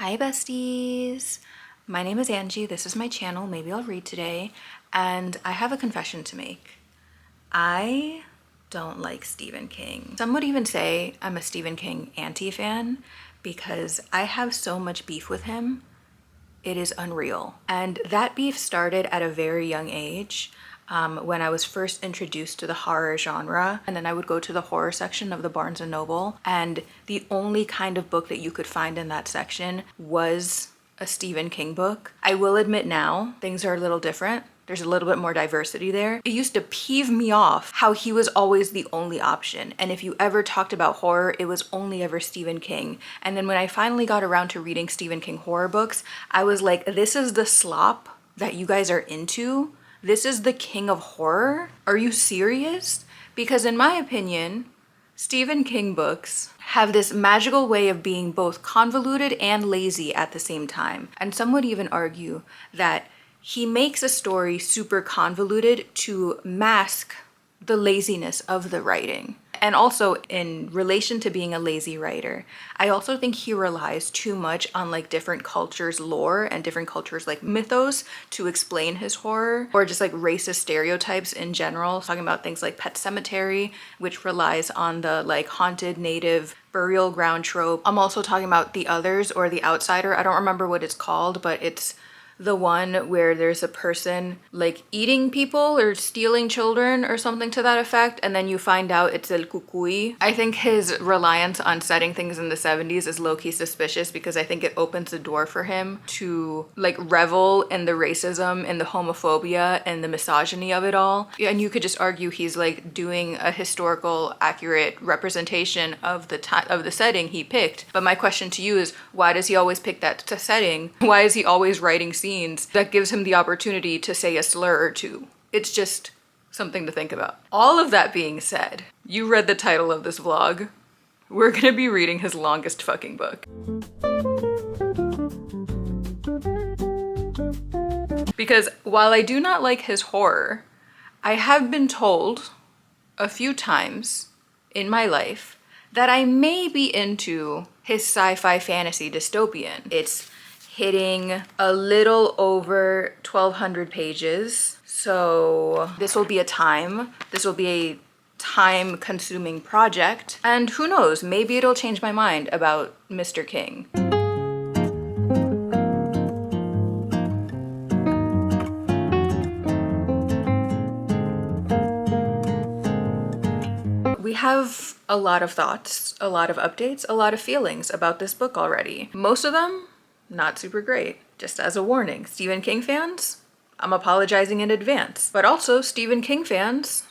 Hi besties! My name is Angie, this is my channel, Maybe I'll Read Today, and I have a confession to make. I don't like Stephen King. Some would even say I'm a Stephen King anti-fan because I have so much beef with him. It is unreal. And that beef started at a very young age. When I was first introduced to the horror genre, and then I would go to the horror section of the Barnes & Noble, and the only kind of book that you could find in that section was a Stephen King book. I will admit now, things are a little different. There's a little bit more diversity there. It used to peeve me off how he was always the only option. And if you ever talked about horror, it was only ever Stephen King. And then when I finally got around to reading Stephen King horror books, I was like, this is the slop that you guys are into? This is the king of horror? Are you serious? Because in my opinion, Stephen King books have this magical way of being both convoluted and lazy at the same time. And some would even argue that he makes a story super convoluted to mask the laziness of the writing. And also in relation to being a lazy writer, I also think he relies too much on like different cultures' lore and different cultures' like mythos to explain his horror, or just like racist stereotypes in general. Talking about things like Pet Sematary, which relies on the like haunted native burial ground trope. I'm also talking about The Others or The Outsider. I don't remember what it's called, but it's the one where there's a person like eating people or stealing children or something to that effect, and then you find out it's El Cucuy. I think his reliance on setting things in the 70s is low-key suspicious because I think it opens the door for him to like revel in the racism and the homophobia and the misogyny of it all. And you could just argue he's like doing a historical accurate representation of the time of the setting he picked. But my question to you is, why does he always pick that setting? Why is he always writing scenes that gives him the opportunity to say a slur or two? It's just something to think about. All of that being said, you read the title of this vlog. We're gonna be reading his longest fucking book. Because while I do not like his horror, I have been told a few times in my life that I may be into his sci-fi fantasy dystopian. It's hitting a little over 1,200 pages. So this will be a time-consuming project. And who knows, maybe it'll change my mind about Mr. King. We have a lot of thoughts, a lot of updates, a lot of feelings about this book already. Most of them not super great. Just as a warning, Stephen King fans, I'm apologizing in advance. But also, Stephen King fans,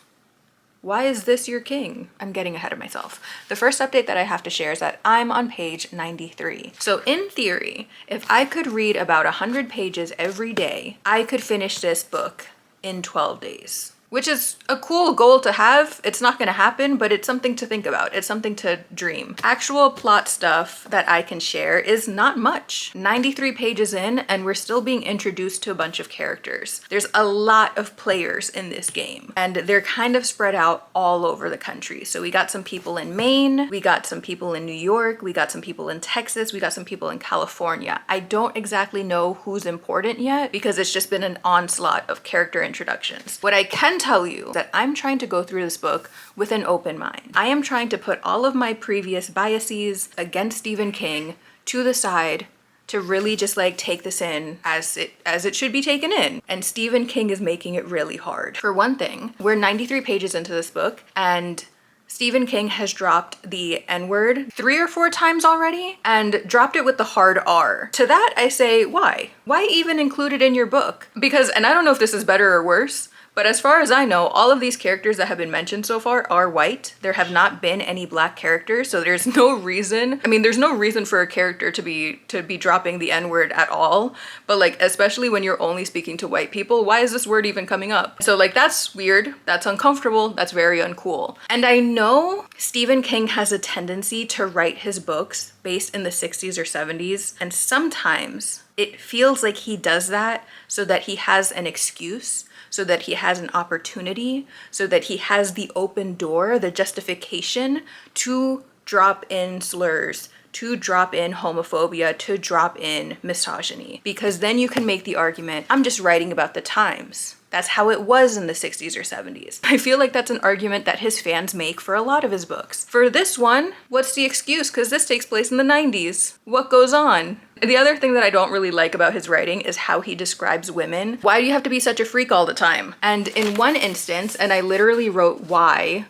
why is this your king? I'm getting ahead of myself. The first update that I have to share is that I'm on page 93. So in theory, if I could read about 100 pages every day, I could finish this book in 12 days. Which is a cool goal to have. It's not gonna happen, but it's something to think about. It's something to dream. Actual plot stuff that I can share is not much. 93 pages in, and we're still being introduced to a bunch of characters. There's a lot of players in this game, and they're kind of spread out all over the country. So we got some people in Maine, we got some people in New York, we got some people in Texas, we got some people in California. I don't exactly know who's important yet because it's just been an onslaught of character introductions. What I can tell you that I'm trying to go through this book with an open mind. I am trying to put all of my previous biases against Stephen King to the side to really just like take this in as it should be taken in. And Stephen King is making it really hard. For one thing, we're 93 pages into this book and Stephen King has dropped the N-word 3 or 4 times already and dropped it with the hard R. To that I say, why? Why even include it in your book? Because, and I don't know if this is better or worse, but as far as I know, all of these characters that have been mentioned so far are white. There have not been any black characters, so there's no reason. I mean, there's no reason for a character to be dropping the N-word at all. But like, especially when you're only speaking to white people, why is this word even coming up? So like, that's weird, that's uncomfortable, that's very uncool. And I know Stephen King has a tendency to write his books based in the 60s or 70s, and sometimes it feels like he does that so that he has an excuse, so that he has an opportunity, so that he has the open door, the justification to drop in slurs, to drop in homophobia, to drop in misogyny, because then you can make the argument, I'm just writing about the times. That's how it was in the 60s or 70s. I feel like that's an argument that his fans make for a lot of his books. For this one, what's the excuse? Because this takes place in the 90s. What goes on? The other thing that I don't really like about his writing is how he describes women. Why do you have to be such a freak all the time? And in one instance, and I literally wrote why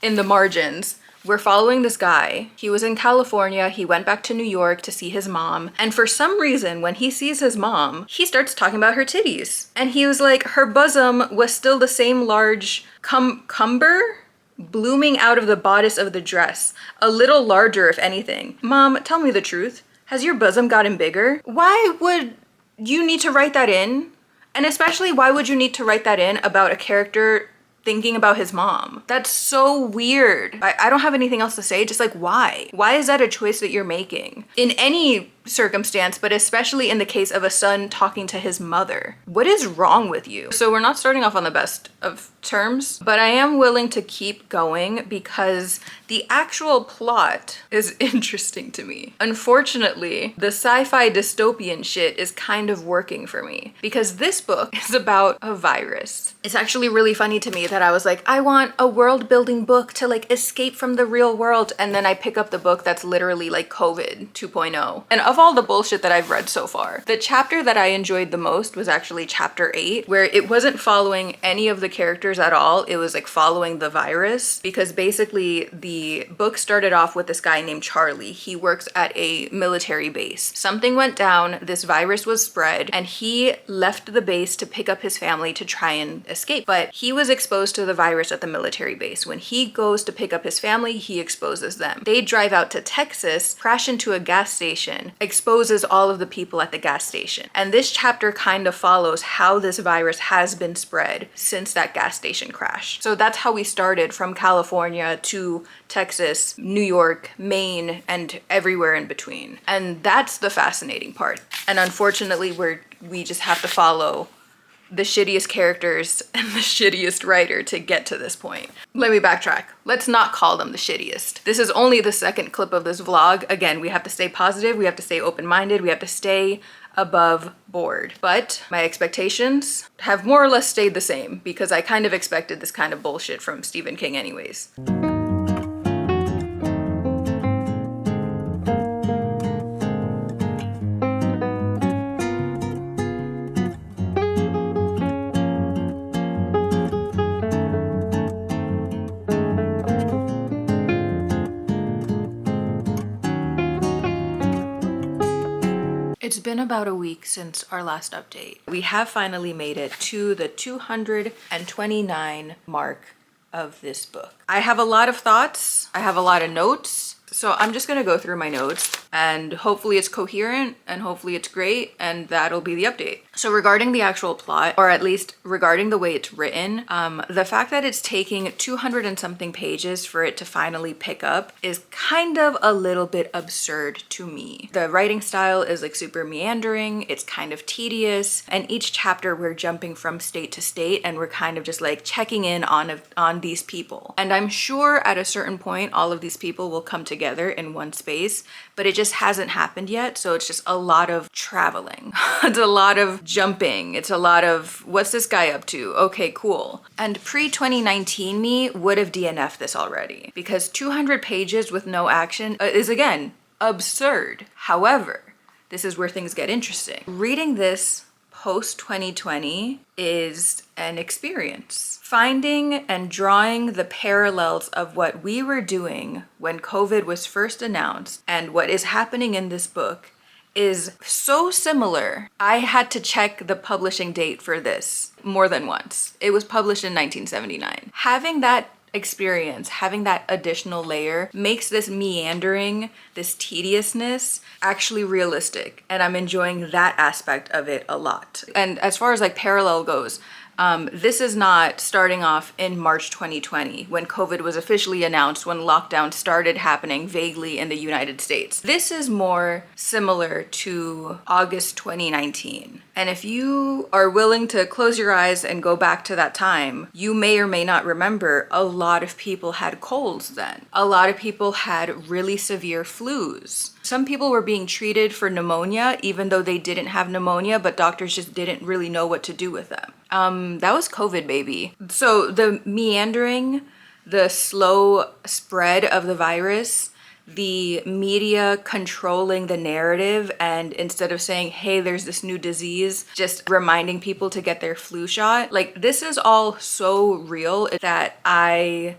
in the margins, we're following this guy. He was in California. He went back to New York to see his mom. And for some reason, when he sees his mom, he starts talking about her titties. And he was like, her bosom was still the same large cumber blooming out of the bodice of the dress. A little larger, if anything. Mom, tell me the truth. Has your bosom gotten bigger? Why would you need to write that in? And especially, why would you need to write that in about a character thinking about his mom? That's so weird. I don't have anything else to say, just like, why? Why is that a choice that you're making? In any circumstance, but especially in the case of a son talking to his mother. What is wrong with you? So we're not starting off on the best of terms, but I am willing to keep going because the actual plot is interesting to me. Unfortunately, the sci-fi dystopian shit is kind of working for me because this book is about a virus. It's actually really funny to me that I was like, I want a world building book to like escape from the real world. And then I pick up the book that's literally like COVID 2.0. And of all the bullshit that I've read so far, the chapter that I enjoyed the most was actually chapter 8, where it wasn't following any of the characters at all. It was like following the virus, because basically the book started off with this guy named Charlie. He works at a military base. Something went down, this virus was spread, and he left the base to pick up his family to try and escape. But he was exposed to the virus at the military base. When he goes to pick up his family, he exposes them. They drive out to Texas, crash into a gas station, exposes all of the people at the gas station. And this chapter kind of follows how this virus has been spread since that gas station crash. So that's how we started, from California to Texas, New York, Maine, and everywhere in between. And that's the fascinating part. And unfortunately, we just have to follow the shittiest characters and the shittiest writer to get to this point. Let me backtrack. Let's not call them the shittiest. This is only the second clip of this vlog. Again, we have to stay positive, we have to stay open-minded, we have to stay above board. But my expectations have more or less stayed the same because I kind of expected this kind of bullshit from Stephen King anyways. It's been about a week since our last update. We have finally made it to the 229 mark of this book. I have a lot of thoughts. I have a lot of notes. So I'm just gonna go through my notes and hopefully it's coherent and hopefully it's great, and that'll be the update. So regarding the actual plot, or at least regarding the way it's written, the fact that it's taking 200 and something pages for it to finally pick up is kind of a little bit absurd to me. The writing style is like super meandering, it's kind of tedious, and each chapter we're jumping from state to state and we're kind of just like checking in on these people. And I'm sure at a certain point all of these people will come together in one space, but it just hasn't happened yet. So it's just a lot of traveling. It's a lot of jumping. It's a lot of, what's this guy up to? Okay, cool. And pre-2019 me would have DNF'd this already, because 200 pages with no action is, again, absurd. However, this is where things get interesting. Reading this post-2020 is an experience. Finding and drawing the parallels of what we were doing when COVID was first announced and what is happening in this book is so similar. I had to check the publishing date for this more than once. It was published in 1979. Having that experience, having that additional layer makes this meandering, this tediousness actually realistic, and I'm enjoying that aspect of it a lot. And as far as like parallel goes, This is not starting off in March 2020 when COVID was officially announced, when lockdown started happening vaguely in the United States. This is more similar to August 2019. And if you are willing to close your eyes and go back to that time, you may or may not remember a lot of people had colds then. A lot of people had really severe flus. Some people were being treated for pneumonia even though they didn't have pneumonia, but doctors just didn't really know what to do with them. That was COVID, baby. So the meandering, the slow spread of the virus, the media controlling the narrative, and instead of saying, hey, there's this new disease, just reminding people to get their flu shot. Like, this is all so real that I'm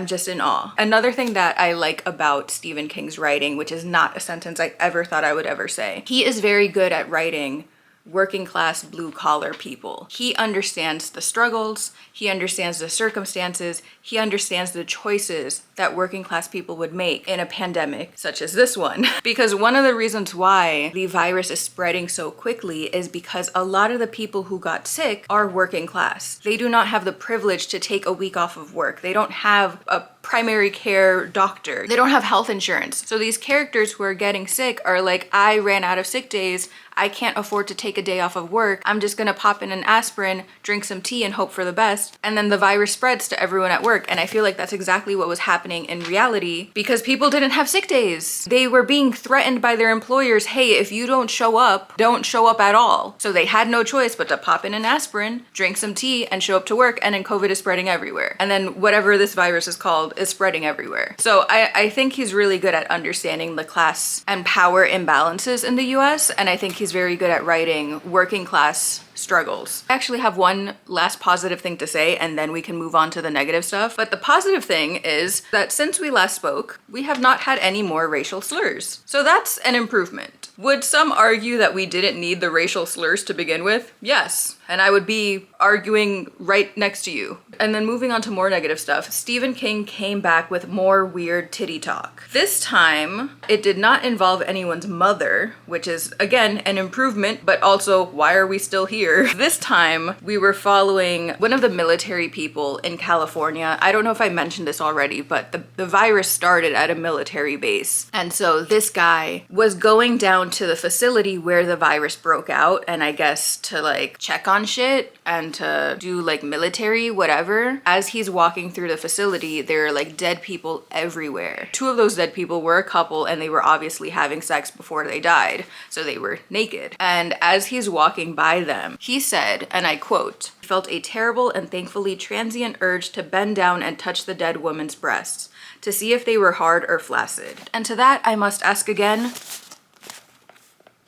just in awe. Another thing that I like about Stephen King's writing, which is not a sentence I ever thought I would ever say, he is very good at writing working class blue collar people. He understands the struggles, he understands the circumstances, he understands the choices that working class people would make in a pandemic such as this one. Because one of the reasons why the virus is spreading so quickly is because a lot of the people who got sick are working class. They do not have the privilege to take a week off of work. They don't have a primary care doctor. They don't have health insurance. So these characters who are getting sick are like, I ran out of sick days. I can't afford to take a day off of work. I'm just gonna pop in an aspirin, drink some tea, and hope for the best. And then the virus spreads to everyone at work. And I feel like that's exactly what was happening in reality because people didn't have sick days. They were being threatened by their employers, hey, if you don't show up at all. So they had no choice but to pop in an aspirin, drink some tea, and show up to work. And then COVID is spreading everywhere. And then whatever this virus is called is spreading everywhere. So I think he's really good at understanding the class and power imbalances in the US. And I think he's very good at writing working class struggles. I actually have one last positive thing to say and then we can move on to the negative stuff. But the positive thing is that since we last spoke, we have not had any more racial slurs. So that's an improvement. Would some argue that we didn't need the racial slurs to begin with? Yes. And I would be arguing right next to you. And then moving on to more negative stuff, Stephen King came back with more weird titty talk. This time, it did not involve anyone's mother, which is, again, an improvement, but also, why are we still here? This time, we were following one of the military people in California. I don't know if I mentioned this already, but the virus started at a military base. And so this guy was going down to the facility where the virus broke out, and I guess to like check on shit and to do like military whatever. As he's walking through the facility, there are like dead people everywhere. Two of those dead people were a couple and they were obviously having sex before they died, so they were naked. And as he's walking by them, he said, and I quote, "Felt a terrible and thankfully transient urge to bend down and touch the dead woman's breasts to see if they were hard or flaccid." And to that I must ask again,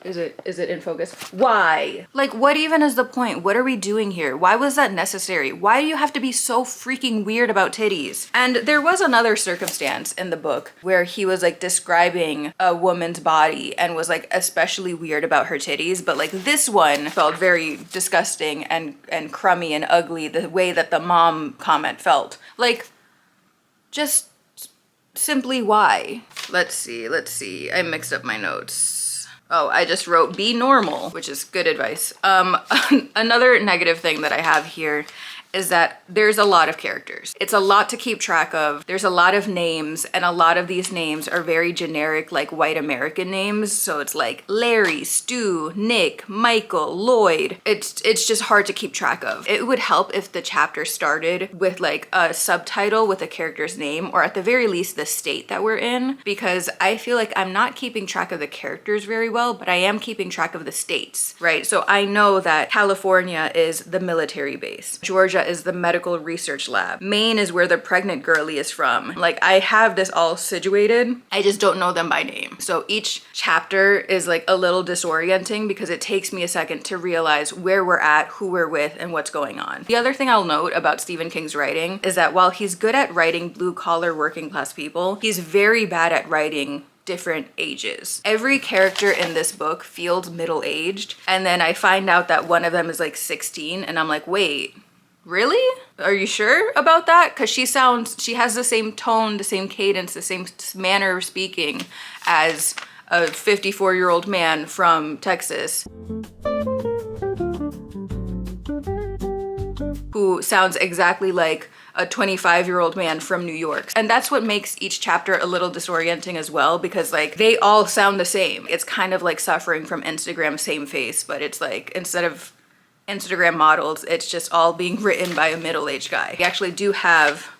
is it in focus? Why? Like, what even is the point? What are we doing here? Why was that necessary? Why do you have to be so freaking weird about titties? And there was another circumstance in the book where he was like describing a woman's body and was like especially weird about her titties, but like this one felt very disgusting and crummy and ugly the way that the mom comment felt. Like, just simply why? Let's see. I mixed up my notes. Oh, I just wrote be normal, which is good advice. Another negative thing that I have here is that there's a lot of characters. It's a lot to keep track of. There's a lot of names, and a lot of these names are very generic, like white American names. So it's like Larry, Stu, Nick, Michael, Lloyd. It's just hard to keep track of. It would help if the chapter started with like a subtitle with a character's name, or at the very least the state that we're in, because I feel like I'm not keeping track of the characters very well, but I am keeping track of the states, right? So I know that California is the military base. Georgia is the medical research lab. Maine is where the pregnant girlie is from. Like, I have this all situated. I just don't know them by name. So each chapter is like a little disorienting because it takes me a second to realize where we're at, who we're with, and what's going on. The other thing I'll note about Stephen King's writing is that while he's good at writing blue-collar working class people, he's very bad at writing different ages. Every character in this book feels middle-aged, and then I find out that one of them is like 16, and I'm like, wait, really? Are you sure about that? Because she has the same tone, the same cadence, the same manner of speaking as a 54-year-old man from Texas. who sounds exactly like a 25-year-old man from New York. And that's what makes each chapter a little disorienting as well, because like they all sound the same. It's kind of like suffering from Instagram same face, but it's like instead of Instagram models, it's just all being written by a middle-aged guy. We actually do have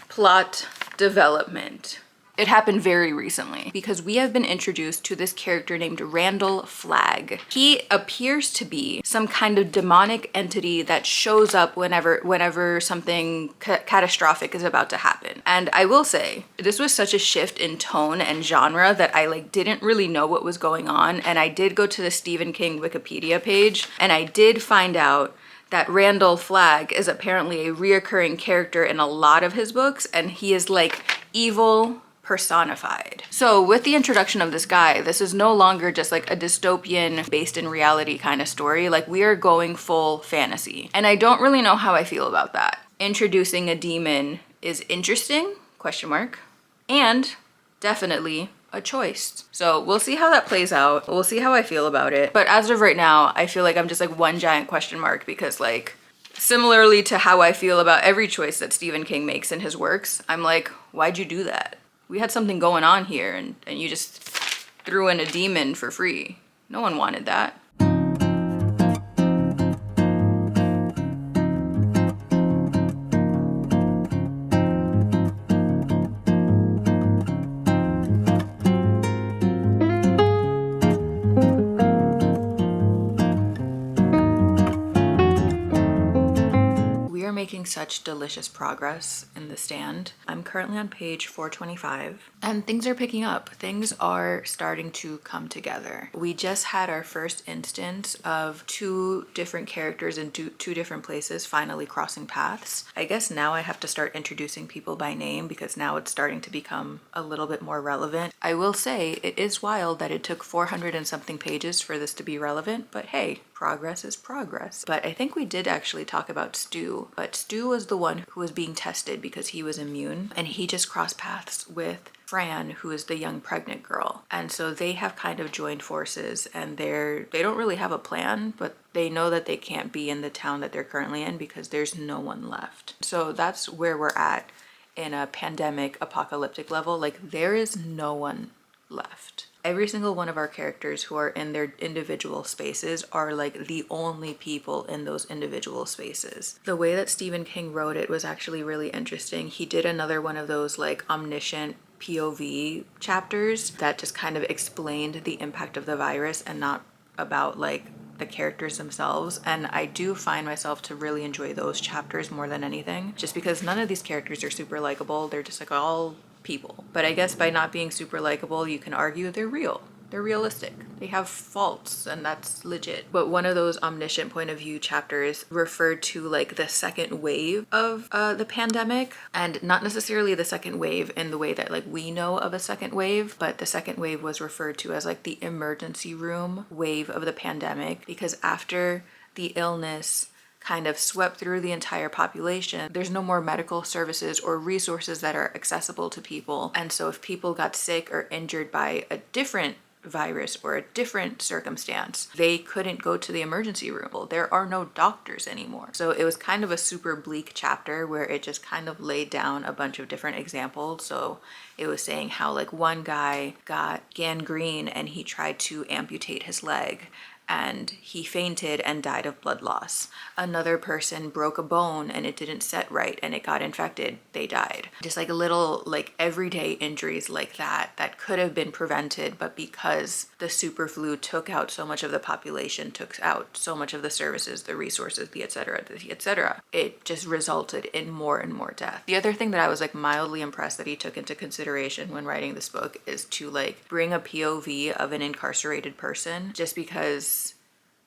plot development. It happened very recently because we have been introduced to this character named Randall Flagg. He appears to be some kind of demonic entity that shows up whenever something catastrophic is about to happen. And I will say, this was such a shift in tone and genre that I like didn't really know what was going on. And I did go to the Stephen King Wikipedia page and I did find out that Randall Flagg is apparently a reoccurring character in a lot of his books, and he is like evil personified. So with the introduction of this guy, this is no longer just like a dystopian based in reality kind of story. Like we are going full fantasy. And I don't really know how I feel about that. Introducing a demon is interesting, question mark, and definitely a choice. So we'll see how that plays out. We'll see how I feel about it. But as of right now, I feel like I'm just like one giant question mark because like similarly to how I feel about every choice that Stephen King makes in his works, I'm like, why'd you do that? We had something going on here and you just threw in a demon for free. No one wanted that. Making such delicious progress in The Stand. I'm currently on page 425 and things are picking up. Things are starting to come together. We just had our first instance of two different characters in two different places finally crossing paths. I guess now I have to start introducing people by name because now it's starting to become a little bit more relevant. I will say it is wild that it took 400 and something pages for this to be relevant, but hey, progress is progress. But I think we did actually talk about Stu, but Stu was the one who was being tested because he was immune, and he just crossed paths with Fran, who is the young pregnant girl. And so they have kind of joined forces, and they don't really have a plan, but they know that they can't be in the town that they're currently in because there's no one left. So that's where we're at in a pandemic apocalyptic level. Like there is no one left. Every single one of our characters who are in their individual spaces are like the only people in those individual spaces. The way that Stephen King wrote it was actually really interesting. He did another one of those like omniscient POV chapters that just kind of explained the impact of the virus and not about like the characters themselves. And I do find myself to really enjoy those chapters more than anything, just because none of these characters are super likable. They're just like all people. But I guess by not being super likable, you can argue they're real. They're realistic. They have faults, and that's legit. But one of those omniscient point of view chapters referred to like the second wave of the pandemic, and not necessarily the second wave in the way that like we know of a second wave, but the second wave was referred to as like the emergency room wave of the pandemic, because after the illness kind of swept through the entire population, there's no more medical services or resources that are accessible to people. And so if people got sick or injured by a different virus or a different circumstance, they couldn't go to the emergency room. There are no doctors anymore. So it was kind of a super bleak chapter where it just kind of laid down a bunch of different examples. So it was saying how like one guy got gangrene and he tried to amputate his leg and he fainted and died of blood loss. Another person broke a bone and it didn't set right and it got infected. They died. Just like little like everyday injuries like that could have been prevented, but because the super flu took out so much of the population, took out so much of the services, the resources, the etc., it just resulted in more and more death. The other thing that I was like mildly impressed that he took into consideration when writing this book is to like bring a POV of an incarcerated person, just because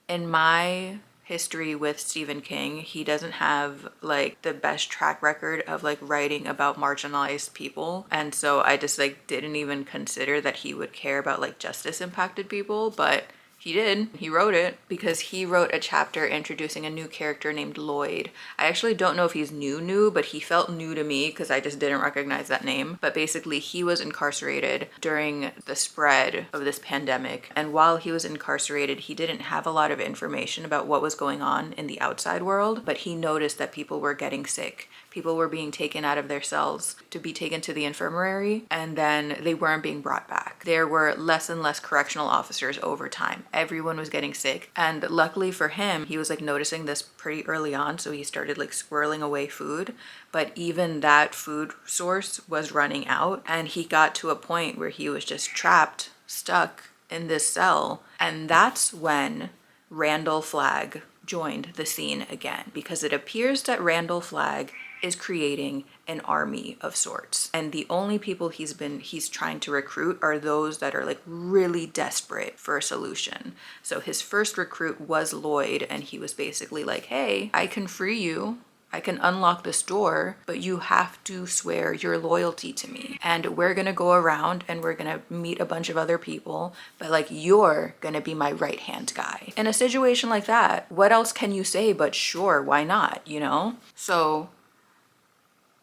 in my history with Stephen King, he doesn't have like the best track record of like writing about marginalized people. And so I just like didn't even consider that he would care about like justice impacted people, but He did. He wrote it because he wrote a chapter introducing a new character named Lloyd. I actually don't know if he's new, but he felt new to me because I just didn't recognize that name. But basically, he was incarcerated during the spread of this pandemic. And while he was incarcerated, he didn't have a lot of information about what was going on in the outside world, but he noticed that people were getting sick. People were being taken out of their cells to be taken to the infirmary, and then they weren't being brought back. There were less and less correctional officers over time. Everyone was getting sick. And luckily for him, he was like noticing this pretty early on, so he started like squirreling away food. But even that food source was running out, and he got to a point where he was just trapped, stuck in this cell. And that's when Randall Flagg joined the scene again, because it appears that Randall Flagg is creating an army of sorts, and the only people he's trying to recruit are those that are like really desperate for a solution. So his first recruit was Lloyd, and he was basically like, hey, I can free you, I can unlock this door, but you have to swear your loyalty to me. And we're gonna go around and we're gonna meet a bunch of other people, but like, you're gonna be my right-hand guy. In a situation like that, what else can you say but sure, why not, you know? So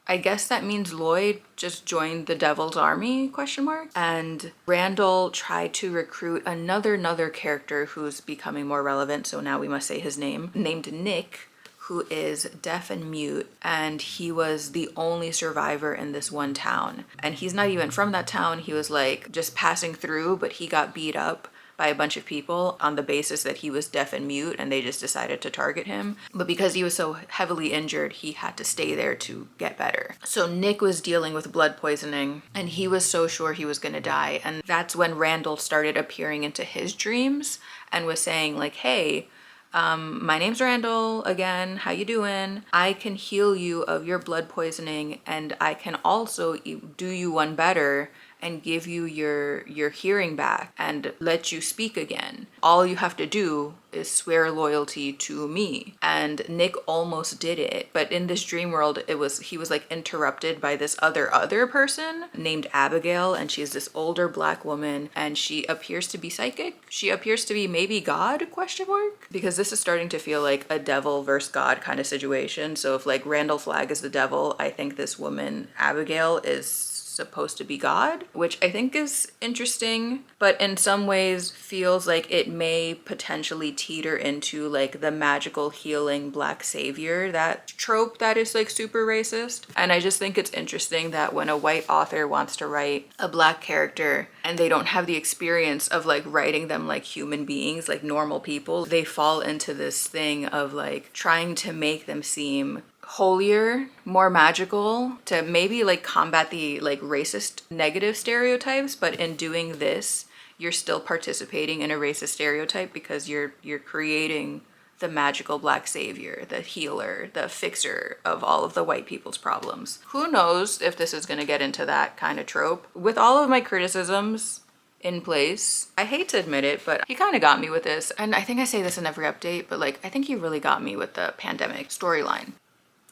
I guess that means Lloyd just joined the Devil's Army, question mark? And Randall tried to recruit another character who's becoming more relevant, so now we must say his name, named Nick, who is deaf and mute, and he was the only survivor in this one town. And he's not even from that town, he was like just passing through, but he got beat up by a bunch of people on the basis that he was deaf and mute, and they just decided to target him. But because he was so heavily injured, he had to stay there to get better. So Nick was dealing with blood poisoning, and he was so sure he was gonna die. And that's when Randall started appearing into his dreams and was saying like, hey, my name's Randall again, how you doing? I can heal you of your blood poisoning, and I can also do you one better and give you your hearing back and let you speak again. All you have to do is swear loyalty to me. And Nick almost did it, but in this dream world, he was like interrupted by this other person named Abigail, and she's this older black woman, and she appears to be psychic. She appears to be maybe God, question mark? Because this is starting to feel like a devil versus God kind of situation. So if like Randall Flagg is the devil, I think this woman, Abigail, is supposed to be God, which I think is interesting, but in some ways feels like it may potentially teeter into like the magical healing black savior, that trope that is like super racist. And I just think it's interesting that when a white author wants to write a black character and they don't have the experience of like writing them like human beings, like normal people, they fall into this thing of like trying to make them seem holier, more magical, to maybe like combat the like racist negative stereotypes. But in doing this, you're still participating in a racist stereotype because you're creating the magical black savior, the healer, the fixer of all of the white people's problems. Who knows if this is going to get into that kind of trope? With all of my criticisms in place, I hate to admit it, but he kind of got me with this. And I think I say this in every update, but like, I think he really got me with the pandemic storyline.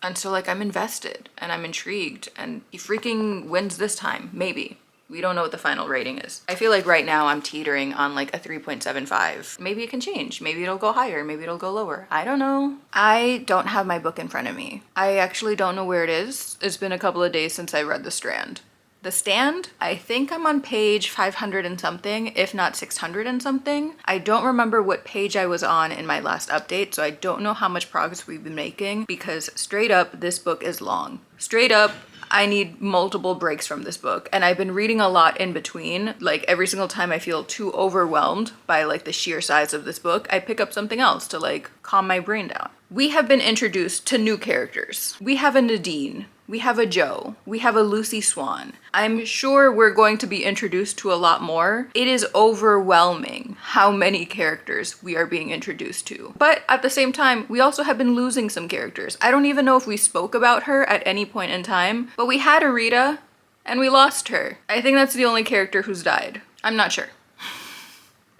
And so like, I'm invested and I'm intrigued, and he freaking wins this time, maybe. We don't know what the final rating is. I feel like right now I'm teetering on like a 3.75. Maybe it can change. Maybe it'll go higher. Maybe it'll go lower. I don't know. I don't have my book in front of me. I actually don't know where it is. It's been a couple of days since I read The Strand. The Stand, I think I'm on page 500 and something, if not 600 and something. I don't remember what page I was on in my last update, so I don't know how much progress we've been making, because straight up, this book is long. Straight up, I need multiple breaks from this book, and I've been reading a lot in between. Like every single time I feel too overwhelmed by like the sheer size of this book, I pick up something else to like calm my brain down. We have been introduced to new characters. We have a Nadine. We have a Joe. We have a Lucy Swan. I'm sure we're going to be introduced to a lot more. It is overwhelming how many characters we are being introduced to. But at the same time, we also have been losing some characters. I don't even know if we spoke about her at any point in time, but we had a Rita and we lost her. I think that's the only character who's died. I'm not sure.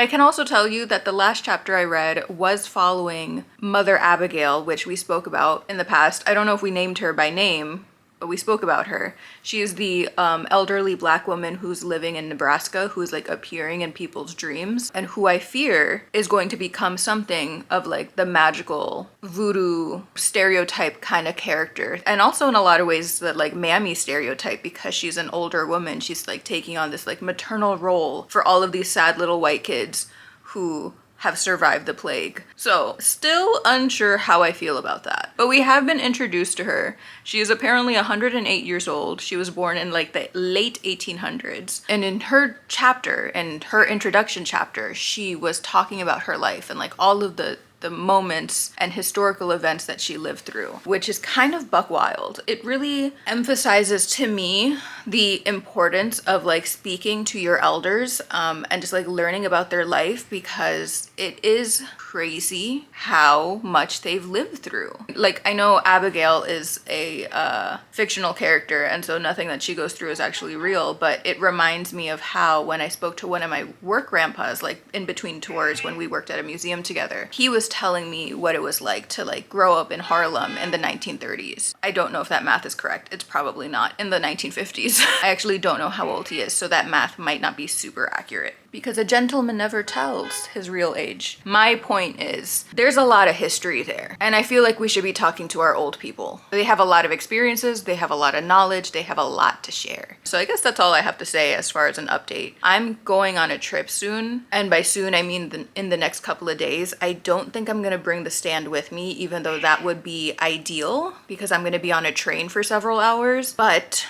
I can also tell you that the last chapter I read was following Mother Abigail, which we spoke about in the past. I don't know if we named her by name, but we spoke about her. She is the elderly Black woman who's living in Nebraska, who's like appearing in people's dreams, and who I fear is going to become something of like the magical voodoo stereotype kind of character. And also in a lot of ways that like mammy stereotype, because she's an older woman. She's like taking on this like maternal role for all of these sad little white kids who have survived the plague. So still unsure how I feel about that. But we have been introduced to her. She is apparently 108 years old. She was born in like the late 1800s. And in her chapter, in her introduction chapter, she was talking about her life and like all of the moments and historical events that she lived through, which is kind of buck wild. It really emphasizes to me the importance of like speaking to your elders and just like learning about their life, because it is crazy how much they've lived through. Like, I know Abigail is a fictional character, and so nothing that she goes through is actually real, but it reminds me of how when I spoke to one of my work grandpas, like in between tours when we worked at a museum together, he was telling me what it was like to like grow up in Harlem in the 1930s. I don't know if that math is correct. It's probably not. In the 1950s. I actually don't know how old he is, so that math might not be super accurate, because a gentleman never tells his real age. My point is, there's a lot of history there, and I feel like we should be talking to our old people. They have a lot of experiences, they have a lot of knowledge, they have a lot to share. So I guess that's all I have to say as far as an update. I'm going on a trip soon, and by soon I mean in the next couple of days. I don't think I'm gonna bring the stand with me, even though that would be ideal, because I'm gonna be on a train for several hours, but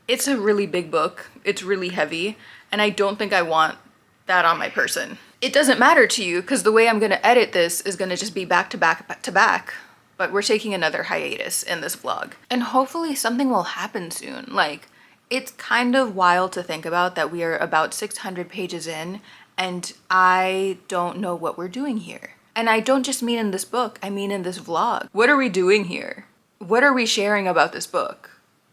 it's a really big book, it's really heavy, and I don't think I want that on my person. It doesn't matter to you, because the way I'm gonna edit this is gonna just be back to back to back, but we're taking another hiatus in this vlog. And hopefully something will happen soon. Like, it's kind of wild to think about that we are about 600 pages in, and I don't know what we're doing here. And I don't just mean in this book, I mean in this vlog. What are we doing here? What are we sharing about this book?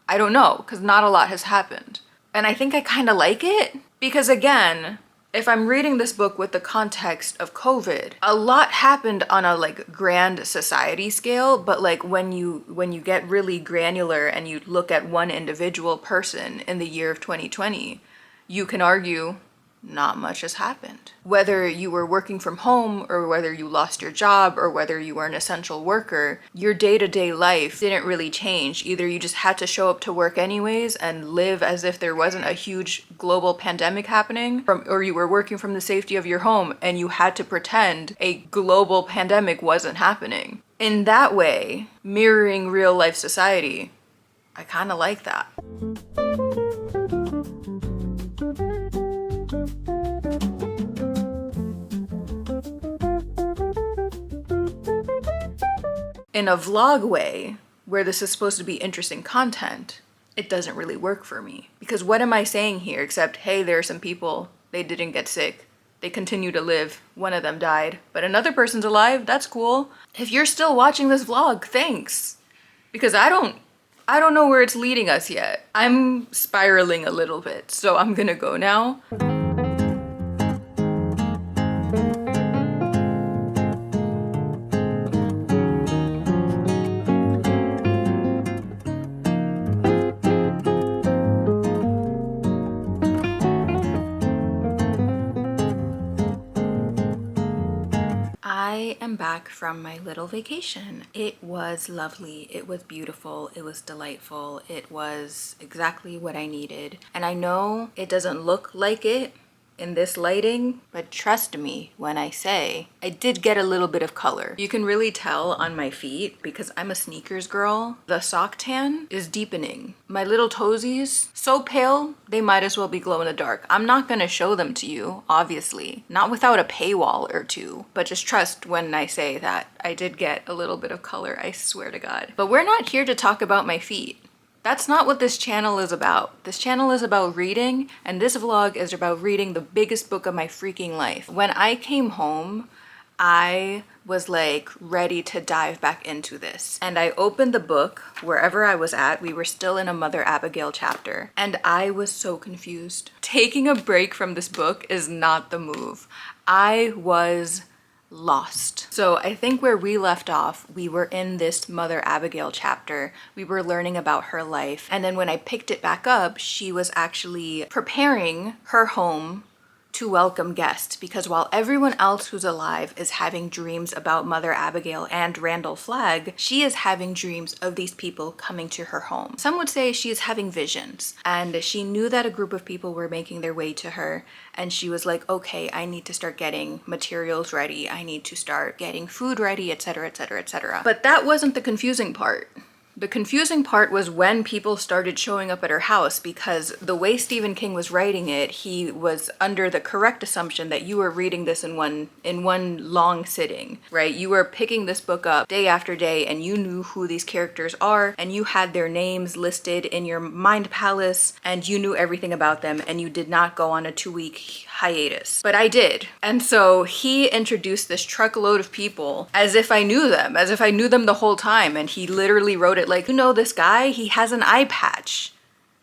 I don't know, because not a lot has happened. And I think I kind of like it, because again, if I'm reading this book with the context of COVID, a lot happened on a like grand society scale, but like when you get really granular and you look at one individual person in the year of 2020, you can argue not much has happened. Whether you were working from home or whether you lost your job or whether you were an essential worker, your day-to-day life didn't really change. Either you just had to show up to work anyways and live as if there wasn't a huge global pandemic happening, or you were working from the safety of your home and you had to pretend a global pandemic wasn't happening. In that way, mirroring real life society, I kind of like that. In a vlog way, where this is supposed to be interesting content, it doesn't really work for me. Because what am I saying here except, hey, there are some people, they didn't get sick, they continue to live, one of them died, but another person's alive, that's cool. If you're still watching this vlog, thanks. Because I don't know where it's leading us yet. I'm spiraling a little bit, so I'm gonna go now. I am back from my little vacation. It was lovely, it was beautiful, it was delightful, it was exactly what I needed. And I know it doesn't look like it in this lighting, but trust me when I say I did get a little bit of color. You can really tell on my feet, because I'm a sneakers girl, the sock tan is deepening. My little toesies, so pale, they might as well be glow in the dark. I'm not gonna show them to you, obviously, not without a paywall or two, but just trust when I say that I did get a little bit of color, I swear to God. But we're not here to talk about my feet. That's not what this channel is about. This channel is about reading, and this vlog is about reading the biggest book of my freaking life. When I came home, I was like ready to dive back into this. And I opened the book wherever I was at. We were still in a Mother Abigail chapter, and I was so confused. Taking a break from this book is not the move. I was lost. So I think where we left off, we were in this Mother Abigail chapter. We were learning about her life. And then when I picked it back up, she was actually preparing her home to welcome guests, because while everyone else who's alive is having dreams about Mother Abigail and Randall Flagg, she is having dreams of these people coming to her home. Some would say she is having visions, and she knew that a group of people were making their way to her, and she was like, okay, I need to start getting materials ready, I need to start getting food ready, etc, etc, etc. But that wasn't the confusing part. The confusing part was when people started showing up at her house, because the way Stephen King was writing it, he was under the correct assumption that you were reading this in one long sitting, right? You were picking this book up day after day, and you knew who these characters are, and you had their names listed in your mind palace, and you knew everything about them, and you did not go on a 2-week hiatus. But I did. And so he introduced this truckload of people as if I knew them, the whole time, and he literally wrote it like, you know this guy? He has an eye patch.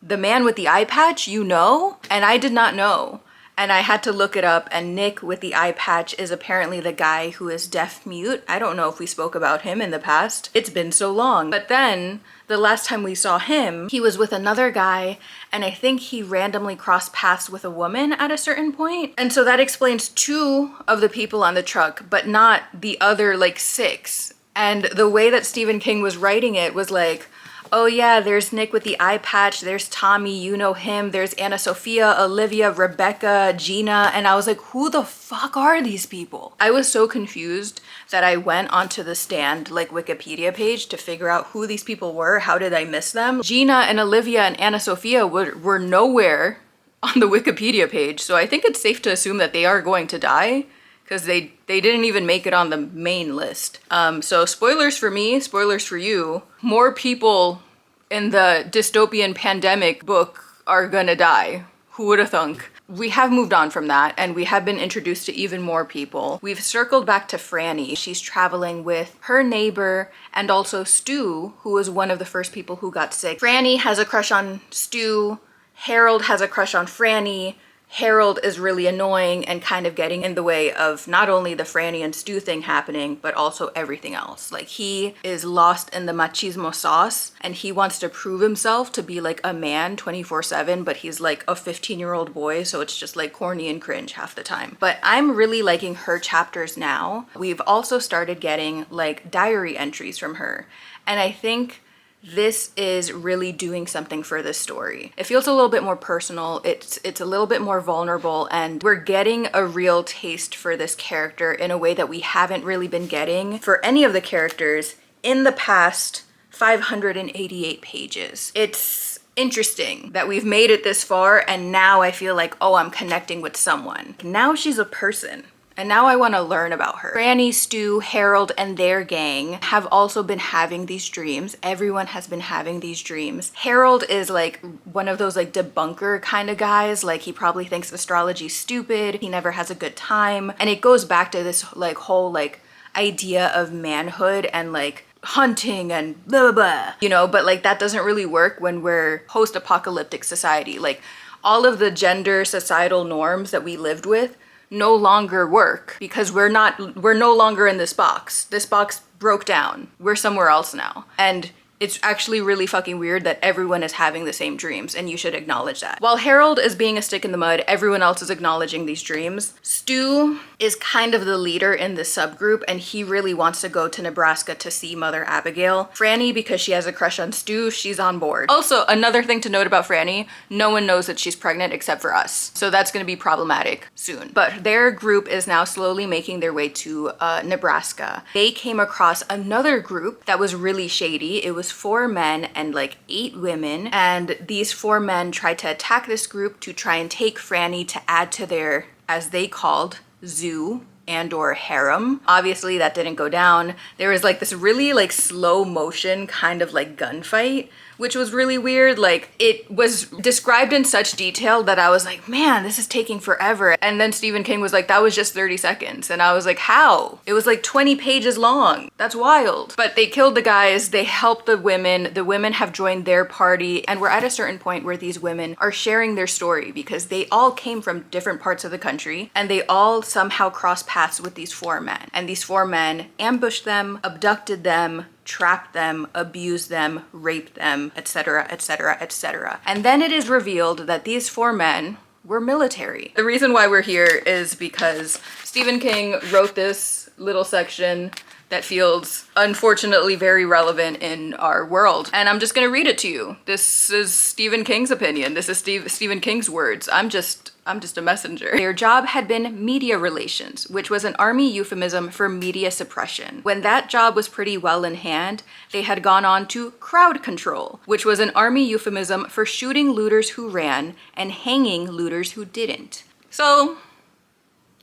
The man with the eye patch, you know? And I did not know. And I had to look it up, and Nick with the eye patch is apparently the guy who is deaf mute. I don't know if we spoke about him in the past. It's been so long. But then the last time we saw him, he was with another guy, and I think he randomly crossed paths with a woman at a certain point. And so that explains 2 of the people on the truck, but not the other like 6. And the way that Stephen King was writing it was like, oh yeah, there's Nick with the eye patch, there's Tommy, you know him, there's Anna Sophia, Olivia, Rebecca, Gina, and I was like, who the fuck are these people? I was so confused that I went onto the Stand like Wikipedia page to figure out who these people were. How did I miss them? Gina and Olivia and Anna Sophia were nowhere on the Wikipedia page, so I think it's safe to assume that they are going to die, because they didn't even make it on the main list. So spoilers for me, spoilers for you. More people in the dystopian pandemic book are gonna die. Who would have thunk? We have moved on from that, and we have been introduced to even more people. We've circled back to Franny. She's traveling with her neighbor and also Stu, who was one of the first people who got sick. Franny has a crush on Stu. Harold has a crush on Franny. Harold is really annoying and kind of getting in the way of not only the Franny and Stu thing happening, but also everything else. Like, he is lost in the machismo sauce, and he wants to prove himself to be like a man 24/7, but he's like a 15-year-old boy, so it's just like corny and cringe half the time. But I'm really liking her chapters now. We've also started getting like diary entries from her, and I think this is really doing something for this story. It feels a little bit more personal, it's a little bit more vulnerable, and we're getting a real taste for this character in a way that we haven't really been getting for any of the characters in the past 588 pages. It's interesting that we've made it this far, and now I feel like, oh, I'm connecting with someone. Now she's a person. And now I want to learn about her. Franny, Stu, Harold, and their gang have also been having these dreams. Everyone has been having these dreams. Harold is like one of those like debunker kind of guys. Like, he probably thinks astrology's stupid. He never has a good time. And it goes back to this like whole like idea of manhood and like hunting and blah, blah, blah. You know, but like that doesn't really work when we're post-apocalyptic society. Like, all of the gender societal norms that we lived with no longer work, because we're no longer in this box. This box broke down. We're somewhere else now. And it's actually really fucking weird that everyone is having the same dreams, and you should acknowledge that. While Harold is being a stick in the mud, everyone else is acknowledging these dreams. Stu is kind of the leader in this subgroup, and he really wants to go to Nebraska to see Mother Abigail. Franny, because she has a crush on Stu, she's on board. Also, another thing to note about Franny, no one knows that she's pregnant except for us. So that's gonna be problematic soon. But their group is now slowly making their way to Nebraska. They came across another group that was really shady. It was 4 men and like 8 women, and these 4 men tried to attack this group to try and take Franny to add to their, as they called, zoo and or harem. Obviously that didn't go down. There was like this really like slow motion kind of like gunfight, which was really weird. Like, it was described in such detail that I was like, man, this is taking forever. And then Stephen King was like, that was just 30 seconds. And I was like, how? It was like 20 pages long. That's wild. But they killed the guys, they helped the women have joined their party, and we're at a certain point where these women are sharing their story, because they all came from different parts of the country, and they all somehow crossed paths with these 4 men. And these 4 men ambushed them, abducted them, trapped them, abused them, raped them, etc., etc., etc. And then it is revealed that these 4 men were military. The reason why we're here is because Stephen King wrote this little section that feels unfortunately very relevant in our world. And I'm just gonna read it to you. This is Stephen King's opinion. This is Stephen King's words. I'm just a messenger. Their job had been media relations, which was an army euphemism for media suppression. When that job was pretty well in hand, they had gone on to crowd control, which was an army euphemism for shooting looters who ran and hanging looters who didn't. So,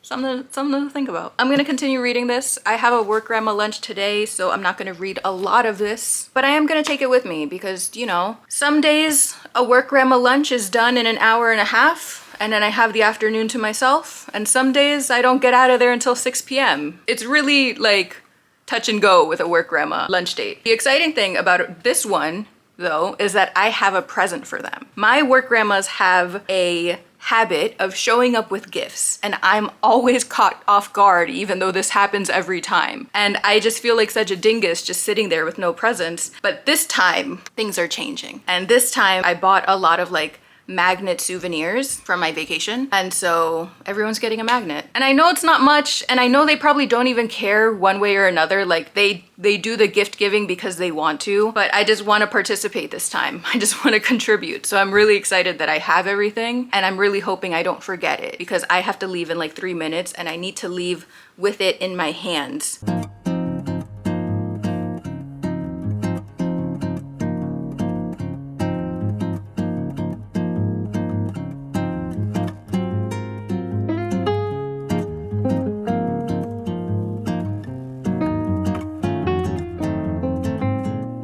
something to think about. I'm gonna continue reading this. I have a work grandma lunch today, so I'm not gonna read a lot of this, but I am gonna take it with me because, you know, some days a work grandma lunch is done in an hour and a half, and then I have the afternoon to myself, and some days I don't get out of there until 6 p.m. It's really like touch and go with a work grandma lunch date. The exciting thing about this one, though, is that I have a present for them. My work grandmas have a habit of showing up with gifts, and I'm always caught off guard even though this happens every time. And I just feel like such a dingus just sitting there with no presents. But this time things are changing. And this time I bought a lot of like magnet souvenirs from my vacation, and so everyone's getting a magnet. And I know it's not much, and I know they probably don't even care one way or another. Like they do the gift giving because they want to, but I just want to participate this time. I just want to contribute. So I'm really excited that I have everything, and I'm really hoping I don't forget it because I have to leave in like 3 minutes, and I need to leave with it in my hands.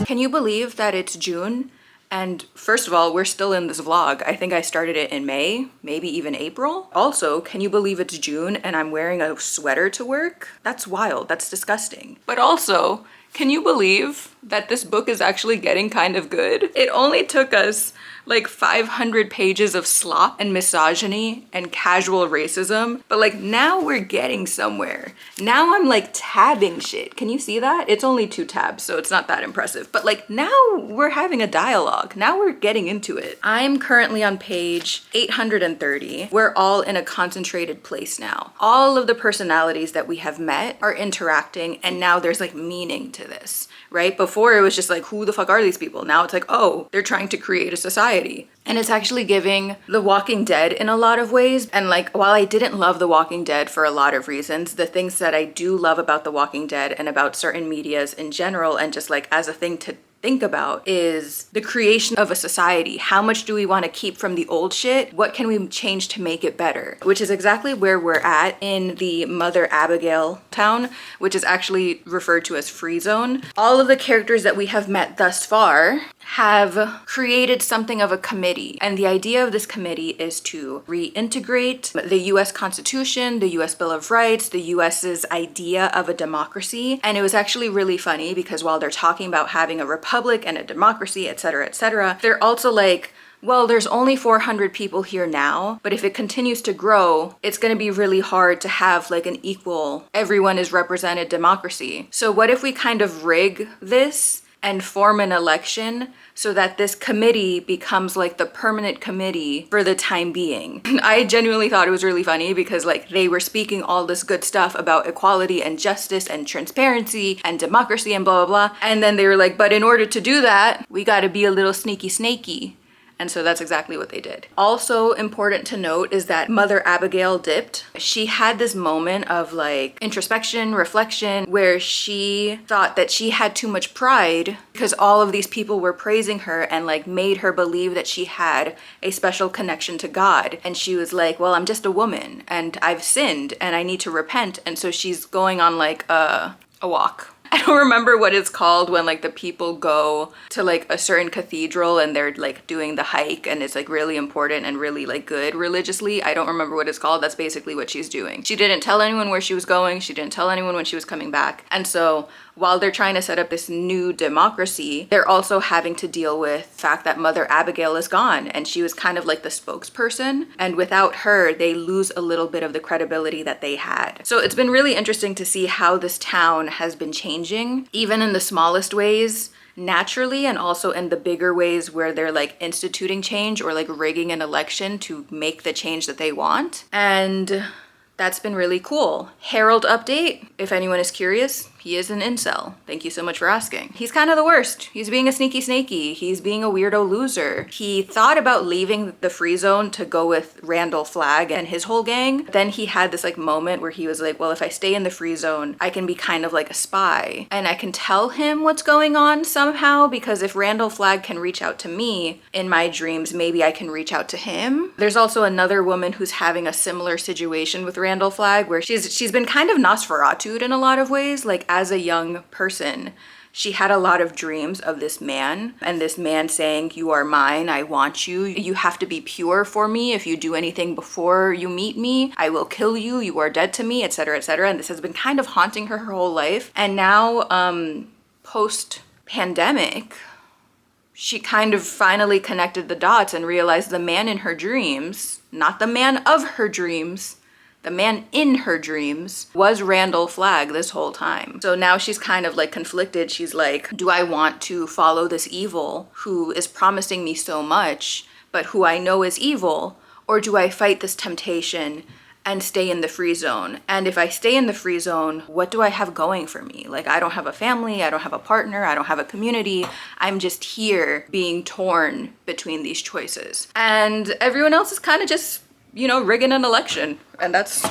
Can you believe that it's June? And first of all, we're still in this vlog. I think I started it in May, maybe even April. Also, can you believe it's June and I'm wearing a sweater to work? That's wild, that's disgusting. But also, can you believe that this book is actually getting kind of good? It only took us like 500 pages of slop and misogyny and casual racism, but like now we're getting somewhere. Now I'm like tabbing shit. Can you see that? It's only 2 tabs, so it's not that impressive, but like now we're having a dialogue. Now we're getting into it. I'm currently on page 830. We're all in a concentrated place now. All of the personalities that we have met are interacting, and now there's like meaning to this, right? Before it was just like, who the fuck are these people? Now it's like, oh, they're trying to create a society. And it's actually giving The Walking Dead in a lot of ways. And like, while I didn't love The Walking Dead for a lot of reasons, the things that I do love about The Walking Dead and about certain medias in general, and just like as a thing to think about, is the creation of a society. How much do we want to keep from the old shit? What can we change to make it better? Which is exactly where we're at in the Mother Abigail town, which is actually referred to as Free Zone. All of the characters that we have met thus far have created something of a committee. And the idea of this committee is to reintegrate the US Constitution, the US Bill of Rights, the US's idea of a democracy. And it was actually really funny because while they're talking about having a republic and a democracy, etc., they're also like, well, there's only 400 people here now, but if it continues to grow, it's going to be really hard to have like an equal, everyone is represented democracy. So what if we kind of rig this and form an election so that this committee becomes like the permanent committee for the time being? I genuinely thought it was really funny because like they were speaking all this good stuff about equality and justice and transparency and democracy and blah, blah, blah. And then they were like, but in order to do that, we got to be a little sneaky snaky. And so that's exactly what they did. Also important to note is that Mother Abigail dipped. She had this moment of like introspection, reflection, where she thought that she had too much pride because all of these people were praising her and like made her believe that she had a special connection to God. And she was like, well, I'm just a woman and I've sinned and I need to repent. And so she's going on like a walk. I don't remember what it's called when like the people go to like a certain cathedral and they're like doing the hike and it's like really important and really like good religiously. I don't remember what it's called. That's basically what she's doing. She didn't tell anyone where she was going. She didn't tell anyone when she was coming back. And so while they're trying to set up this new democracy, they're also having to deal with the fact that Mother Abigail is gone and she was kind of like the spokesperson. And without her, they lose a little bit of the credibility that they had. So it's been really interesting to see how this town has been changing, even in the smallest ways, naturally, and also in the bigger ways where they're like instituting change or like rigging an election to make the change that they want. And that's been really cool. Harold update, if anyone is curious, he is an incel. Thank you so much for asking. He's kind of the worst. He's being a sneaky snakey. He's being a weirdo loser. He thought about leaving the free zone to go with Randall Flagg and his whole gang. Then he had this like moment where he was like, well, if I stay in the free zone, I can be kind of like a spy and I can tell him what's going on somehow, because if Randall Flagg can reach out to me in my dreams, maybe I can reach out to him. There's also another woman who's having a similar situation with Randall Flagg where she's been kind of Nosferatu'd in a lot of ways. Like as a young person, she had a lot of dreams of this man, and this man saying, you are mine, I want you, you have to be pure for me. If you do anything before you meet me, I will kill you, you are dead to me, etc., etc. And this has been kind of haunting her whole life. And now, post-pandemic, she kind of finally connected the dots and realized the man in her dreams, not the man of her dreams, the man in her dreams was Randall Flagg this whole time. So now she's kind of like conflicted. She's like, do I want to follow this evil who is promising me so much, but who I know is evil? Or do I fight this temptation and stay in the free zone? And if I stay in the free zone, what do I have going for me? Like, I don't have a family, I don't have a partner, I don't have a community. I'm just here being torn between these choices. And everyone else is kind of just, you know, rigging an election. And that's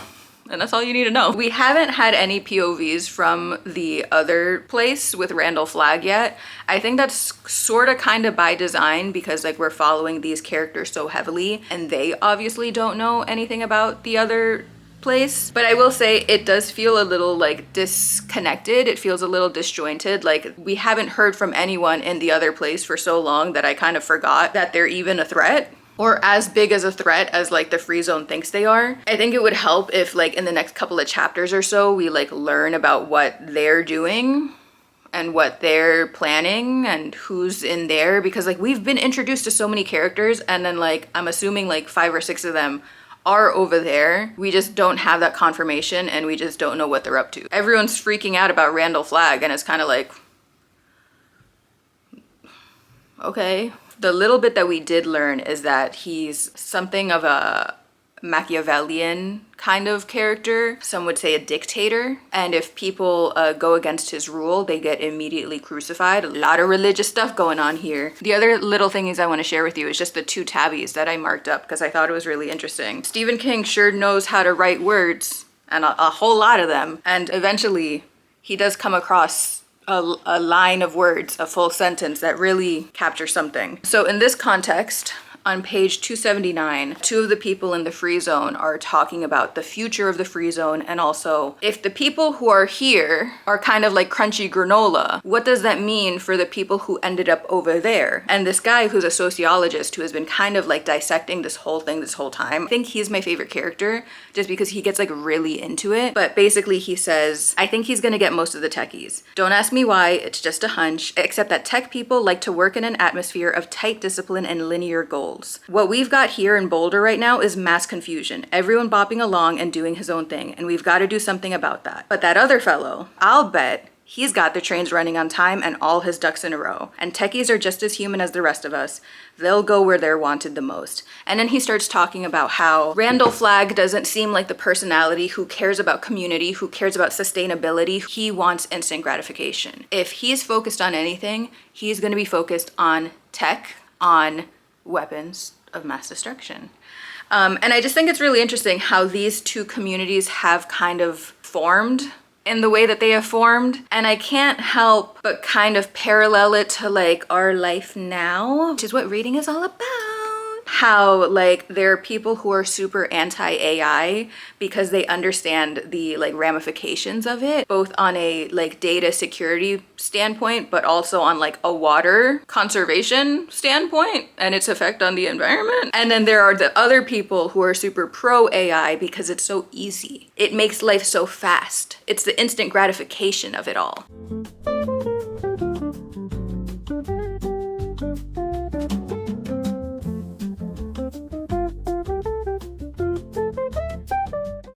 all you need to know. We haven't had any POVs from the other place with Randall Flagg yet. I think that's sort of kind of by design, because like we're following these characters so heavily and they obviously don't know anything about the other place. But I will say it does feel a little like disconnected. It feels a little disjointed. Like we haven't heard from anyone in the other place for so long that I kind of forgot that they're even a threat, or as big as a threat as like the free zone thinks they are. I think it would help if like in the next couple of chapters or so, we like learn about what they're doing and what they're planning and who's in there, because like we've been introduced to so many characters and then like I'm assuming like 5 or 6 of them are over there. We just don't have that confirmation and we just don't know what they're up to. Everyone's freaking out about Randall Flagg and it's kind of like, okay. The little bit that we did learn is that he's something of a Machiavellian kind of character. Some would say a dictator. And if people go against his rule, they get immediately crucified. A lot of religious stuff going on here. The other little things I want to share with you is just the 2 tabbies that I marked up because I thought it was really interesting. Stephen King sure knows how to write words, and a whole lot of them. And eventually he does come across a line of words, a full sentence that really captures something. So in this context, on page 279, 2 of the people in the free zone are talking about the future of the free zone, and also if the people who are here are kind of like crunchy granola, what does that mean for the people who ended up over there? And this guy who's a sociologist who has been kind of like dissecting this whole thing this whole time, I think he's my favorite character just because he gets like really into it. But basically he says, I think he's gonna get most of the techies. Don't ask me why, it's just a hunch, except that tech people like to work in an atmosphere of tight discipline and linear goals. What we've got here in Boulder right now is mass confusion. Everyone bopping along and doing his own thing, and we've got to do something about that. But that other fellow, I'll bet he's got the trains running on time and all his ducks in a row. And techies are just as human as the rest of us. They'll go where they're wanted the most. And then he starts talking about how Randall Flagg doesn't seem like the personality who cares about community, who cares about sustainability. He wants instant gratification. If he's focused on anything, he's going to be focused on tech, on weapons of mass destruction. And I just think it's really interesting how these 2 communities have kind of formed in the way that they have formed. And I can't help but kind of parallel it to like our life now, which is what reading is all about. how like there are people who are super anti-AI because they understand the like ramifications of it, both on a like data security standpoint, but also on like a water conservation standpoint and its effect on the environment. And then there are the other people who are super pro AI because it's so easy. It makes life so fast. It's the instant gratification of it all.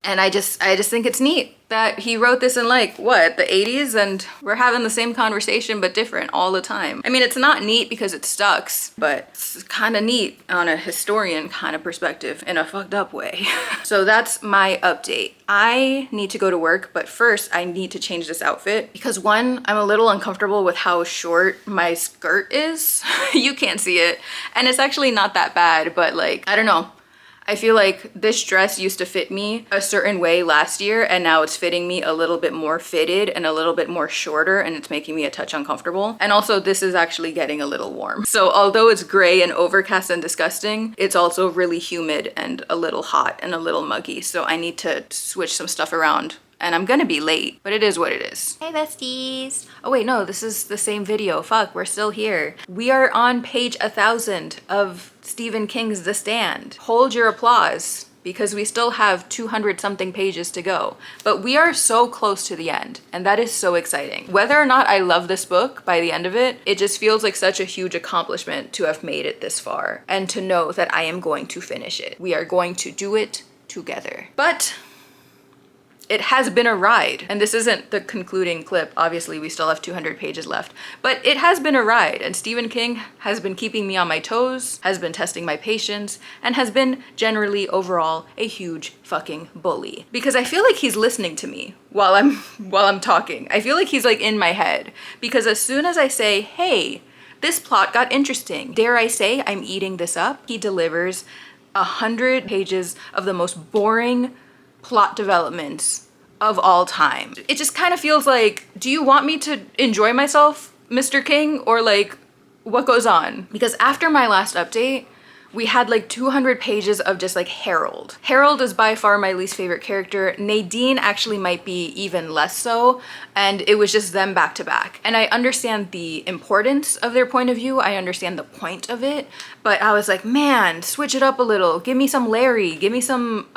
And I just think it's neat that he wrote this in like, what, the 80s? And we're having the same conversation, but different all the time. I mean, it's not neat because it sucks, but it's kind of neat on a historian kind of perspective in a fucked up way. So that's my update. I need to go to work, but first I need to change this outfit because one, I'm a little uncomfortable with how short my skirt is. You can't see it. And it's actually not that bad, but like, I don't know. I feel like this dress used to fit me a certain way last year and now it's fitting me a little bit more fitted and a little bit more shorter and it's making me a touch uncomfortable. And also this is actually getting a little warm. So although it's gray and overcast and disgusting, it's also really humid and a little hot and a little muggy. So I need to switch some stuff around. And I'm gonna be late, but it is what it is. Hey besties. Oh wait, no, this is the same video. Fuck, we're still here. We are on page 1000 of Stephen King's The Stand. Hold your applause because we still have 200 something pages to go. But we are so close to the end and that is so exciting. Whether or not I love this book by the end of it, it just feels like such a huge accomplishment to have made it this far and to know that I am going to finish it. We are going to do it together. But it has been a ride. And this isn't the concluding clip. Obviously, we still have 200 pages left. But it has been a ride. And Stephen King has been keeping me on my toes, has been testing my patience, and has been generally overall a huge fucking bully. Because I feel like he's listening to me while I'm talking. I feel like he's like in my head. Because as soon as I say, hey, this plot got interesting, dare I say I'm eating this up, he delivers 100 pages of the most boring plot developments of all time. It just kind of feels like, do you want me to enjoy myself, Mr. King? Or like, what goes on? Because after my last update, we had like 200 pages of just like Harold. Harold is by far my least favorite character. Nadine actually might be even less so. And it was just them back to back. And I understand the importance of their point of view. I understand the point of it. But I was like, man, switch it up a little. Give me some Larry. Give me some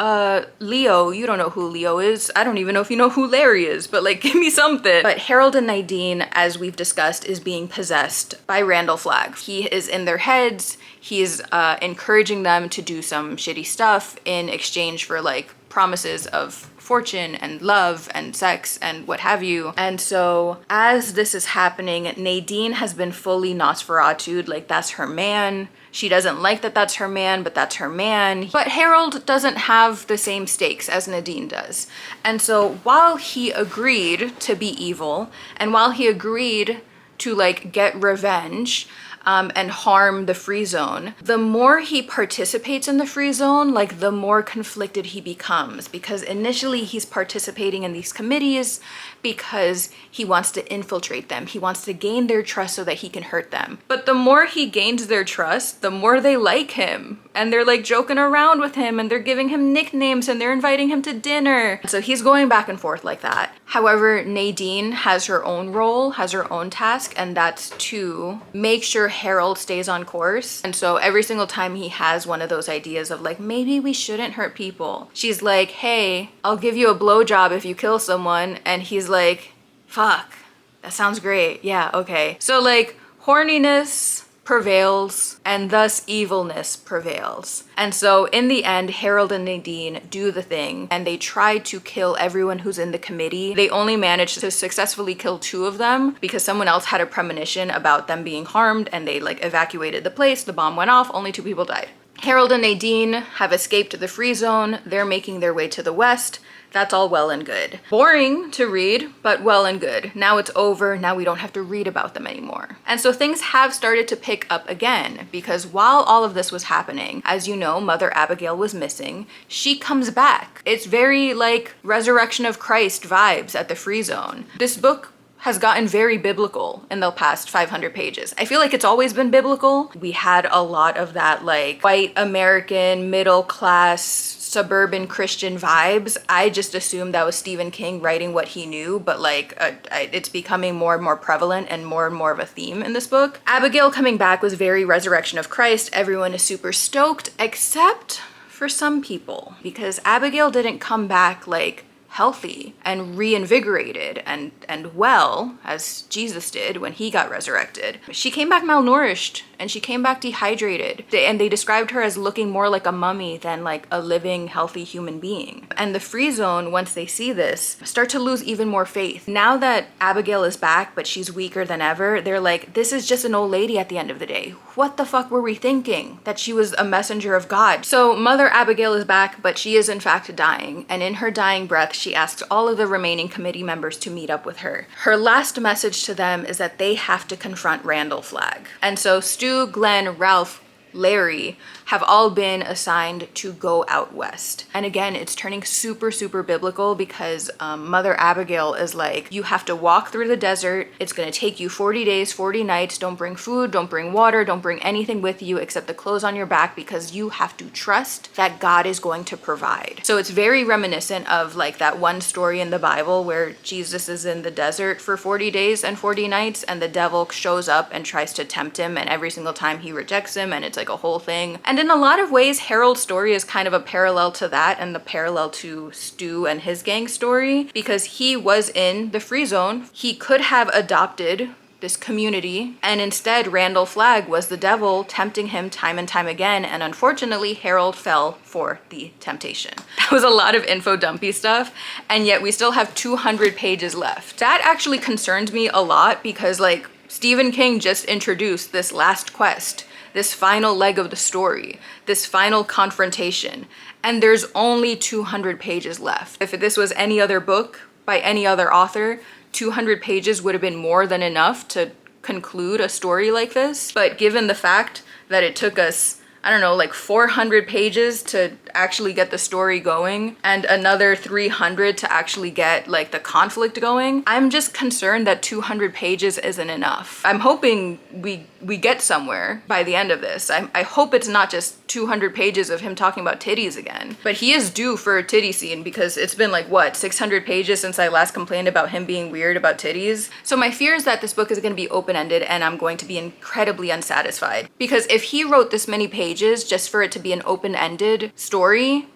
Leo. You don't know who Leo is. I don't even know if you know who Larry is. But like, give me something. But Harold and Nadine, as we've discussed, is being possessed by Randall Flagg. He is in their heads. He's encouraging them to do some shitty stuff in exchange for like promises of fortune and love and sex and what have you. And so as this is happening, Nadine has been fully Nosferatu'd, like that's her man. She doesn't like that that's her man, but that's her man. But Harold doesn't have the same stakes as Nadine does. And so while he agreed to be evil and while he agreed to like get revenge, and harm the free zone, the more he participates in the free zone, like the more conflicted he becomes, because initially he's participating in these committees because he wants to infiltrate them. He wants to gain their trust so that he can hurt them. But the more he gains their trust, the more they like him. And they're like joking around with him and they're giving him nicknames and they're inviting him to dinner. So he's going back and forth like that. However, Nadine has her own role, has her own task, and that's to make sure Harold stays on course. And so every single time he has one of those ideas of like, maybe we shouldn't hurt people, she's like, hey, I'll give you a blowjob if you kill someone. And he's like, fuck, that sounds great. Yeah, okay. So like horniness prevails and thus evilness prevails. And so in the end, Harold and Nadine do the thing and they try to kill everyone who's in the committee. They only managed to successfully kill 2 of them because someone else had a premonition about them being harmed and they like evacuated the place. The bomb went off, only 2 people died. Harold and Nadine have escaped the free zone. They're making their way to the west. That's all well and good. Boring to read, but well and good. Now it's over. Now we don't have to read about them anymore. And so things have started to pick up again because while all of this was happening, as you know, Mother Abigail was missing. She comes back. It's very like Resurrection of Christ vibes at the free zone. This book has gotten very biblical in the past 500 pages. I feel like it's always been biblical. We had a lot of that like white American middle class suburban Christian vibes. I just assumed that was Stephen King writing what he knew, but like it's becoming more and more prevalent and more of a theme in this book. Abigail coming back was very Resurrection of Christ. Everyone is super stoked except for some people, because Abigail didn't come back like healthy and reinvigorated and well as Jesus did when he got resurrected. She came back malnourished and she came back dehydrated, and they described her as looking more like a mummy than like a living healthy human being. And the Free Zone, once they see this, start to lose even more faith. Now that Abigail is back but she's weaker than ever, they're like, this is just an old lady at the end of the day. What the fuck were we thinking? That she was a messenger of God. So Mother Abigail is back, but she is in fact dying, and in her dying breath she asks all of the remaining committee members to meet up with her. Her last message to them is that they have to confront Randall Flagg. And so Stu, Glenn, Ralph, Larry have all been assigned to go out west. And again, it's turning super biblical, because Mother Abigail is like, you have to walk through the desert. It's gonna take you 40 days, 40 nights. Don't bring food, don't bring water, don't bring anything with you except the clothes on your back, because you have to trust that God is going to provide. So it's very reminiscent of like that one story in the Bible where Jesus is in the desert for 40 days and 40 nights, and the devil shows up and tries to tempt him, and every single time he rejects him, and it's like a whole thing. And in a lot of ways, Harold's story is kind of a parallel to that, and the parallel to Stu and his gang story, because he was in the Free Zone. He could have adopted this community, and instead Randall Flagg was the devil tempting him time and time again, and unfortunately Harold fell for the temptation. That was a lot of info dumpy stuff, and yet we still have 200 pages left. That actually concerns me a lot, because like Stephen King just introduced this last quest, this final leg of the story, this final confrontation, and there's only 200 pages left. If this was any other book by any other author, 200 pages would have been more than enough to conclude a story like this. But given the fact that it took us, I don't know, like 400 pages to actually get the story going, and another 300 to actually get like the conflict going, I'm just concerned that 200 pages isn't enough. I'm hoping we get somewhere by the end of this. I hope it's not just 200 pages of him talking about titties again. But he is due for a titty scene, because it's been like, what, 600 pages since I last complained about him being weird about titties? So my fear is that this book is going to be open-ended, and I'm going to be incredibly unsatisfied. Because if he wrote this many pages just for it to be an open-ended story,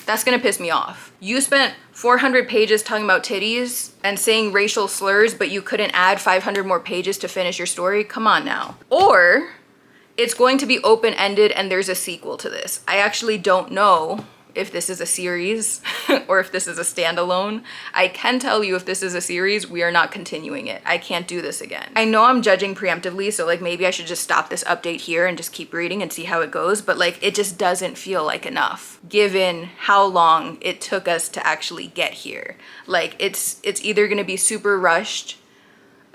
that's gonna piss me off. You spent 400 pages talking about titties and saying racial slurs, but you couldn't add 500 more pages to finish your story? Come on now. Or it's going to be open-ended and there's a sequel to this. I actually don't know if this is a series or if this is a standalone. I can tell you, if this is a series, we are not continuing it. I can't do this again. I know I'm judging preemptively, so like maybe I should just stop this update here and just keep reading and see how it goes, but like it just doesn't feel like enough given how long it took us to actually get here. Like it's either gonna be super rushed,